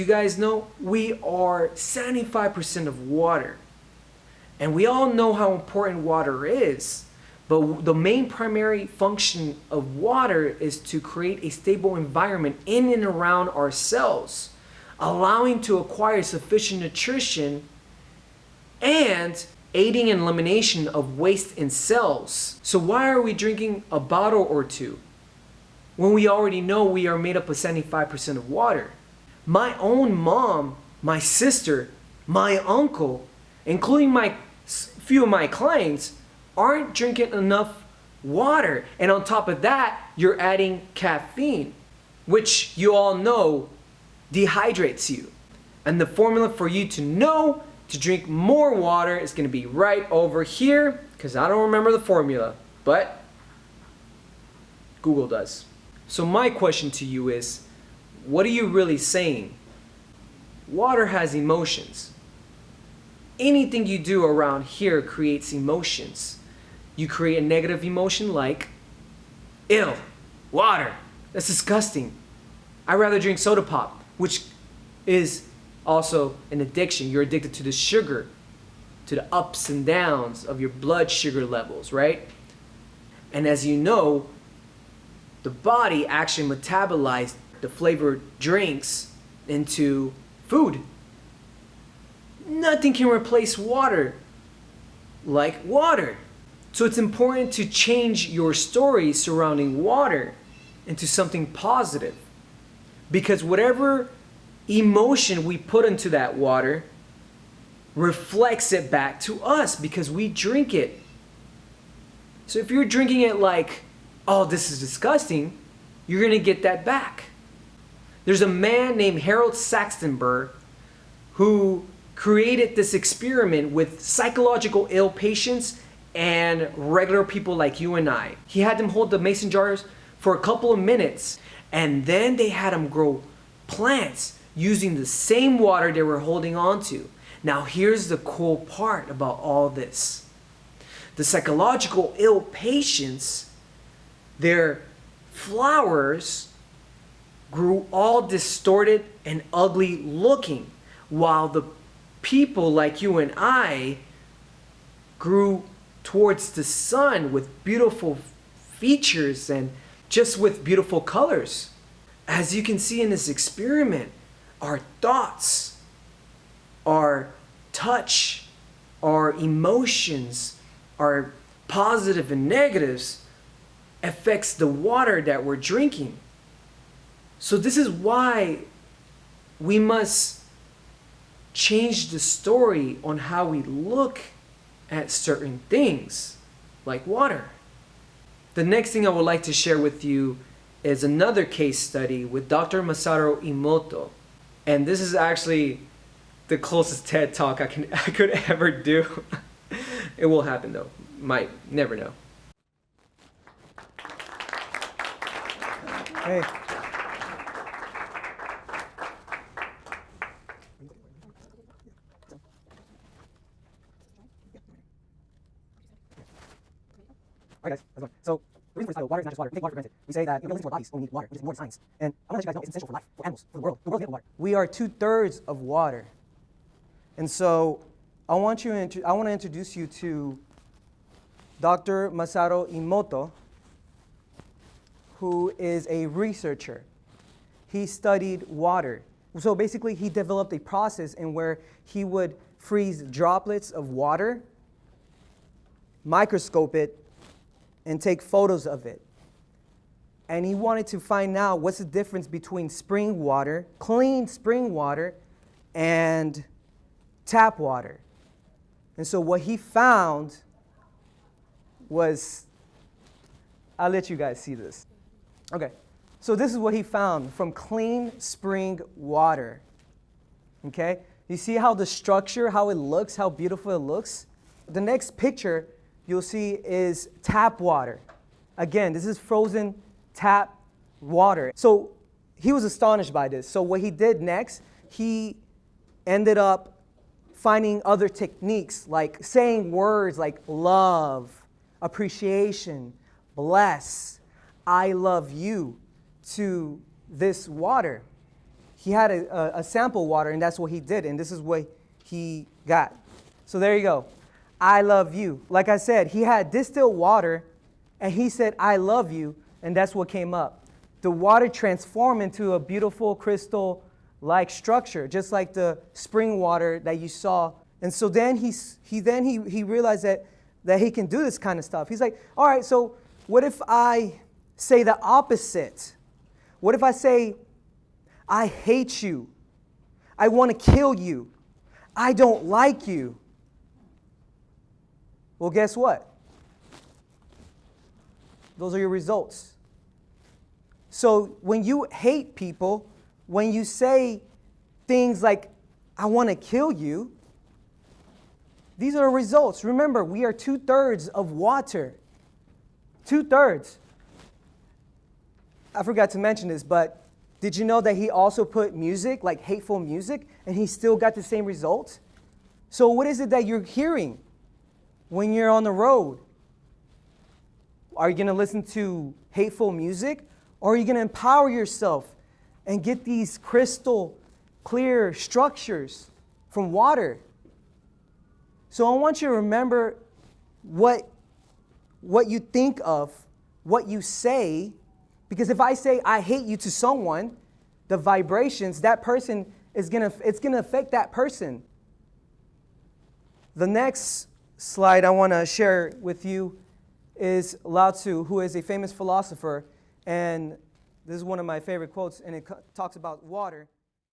you guys know, we are 75% of water. And we all know how important water is. But the main primary function of water is to create a stable environment in and around our cells, allowing to acquire sufficient nutrition and aiding in elimination of waste in cells. So why are we drinking a bottle or two when we already know we are made up of 75% of water? My own mom, my sister, my uncle, including few of my clients, aren't drinking enough water. And on top of that, you're adding caffeine, which you all know dehydrates you. And the formula for you to know to drink more water is going to be right over here, because I don't remember the formula, but Google does. So my question to you is, what are you really saying? Water has emotions. Anything you do around here creates emotions. You create a negative emotion like, ew, water, that's disgusting. I'd rather drink soda pop, which is also an addiction. You're addicted to the sugar, to the ups and downs of your blood sugar levels, right? And as you know, the body actually metabolized the flavored drinks into food. Nothing can replace water like water. So it's important to change your story surrounding water into something positive. Because whatever emotion we put into that water reflects it back to us because we drink it. So if you're drinking it like, oh, this is disgusting, you're going to get that back. There's a man named Harold Saxtenberg who created this experiment with psychological ill patients and regular people like you and I. He had them hold the mason jars for a couple of minutes, and then they had them grow plants using the same water they were holding on to. Now here's the cool part about all this. The psychological ill patients, their flowers grew all distorted and ugly looking, while the people like you and I grew towards the sun with beautiful features and just with beautiful colors. As you can see in this experiment, our thoughts, our touch, our emotions, our positive and negatives affects the water that we're drinking. So this is why we must change the story on how we look at certain things, like water. The next thing I would like to share with you is another case study with Dr. Masaru Emoto. And this is actually the closest TED Talk I could ever do. It will happen though. Might never know. Hey. Alright guys, how's it going? So, the reason for this title, water is not just water. We take water for granted. We say that we don't live our bodies, only need water. We just more science. And I want to let you guys know it's essential for life, for animals, for the world. The world lives on water. We are 2/3 of water. And so, I want to introduce you to Dr. Masaru Emoto, who is a researcher. He studied water. So basically, he developed a process in where he would freeze droplets of water, microscope it, and take photos of it. And he wanted to find out what's the difference between spring water, clean spring water, and tap water. And so what he found was, I'll let you guys see this. Okay, so this is what he found from clean spring water. Okay, you see how the structure, how it looks, how beautiful it looks? The next picture you'll see is tap water. Again, this is frozen tap water. So he was astonished by this. So what he did next, he ended up finding other techniques like saying words like love, appreciation, bless, I love you to this water. he had a sample water, and that's what he did, and this is what he got. So there you go. I love you. Like I said, he had distilled water, and he said, I love you, and that's what came up. The water transformed into a beautiful crystal-like structure, just like the spring water that you saw. And so then he realized that he can do this kind of stuff. He's like, all right, so what if I say the opposite? What if I say, I hate you. I want to kill you. I don't like you. Well, guess what? Those are your results. So when you hate people, when you say things like, I want to kill you, these are the results. Remember, we are 2/3 of water. 2/3. I forgot to mention this, but did you know that he also put music, like hateful music, and he still got the same results? So what is it that you're hearing when you're on the road? Are you going to listen to hateful music, or are you going to empower yourself and get these crystal clear structures from water? So I want you to remember what you think of, what you say, because if I say I hate you to someone, the vibrations, that person it's gonna affect that person. The next slide I want to share with you is Lao Tzu, who is a famous philosopher, and this is one of my favorite quotes, and it talks about water.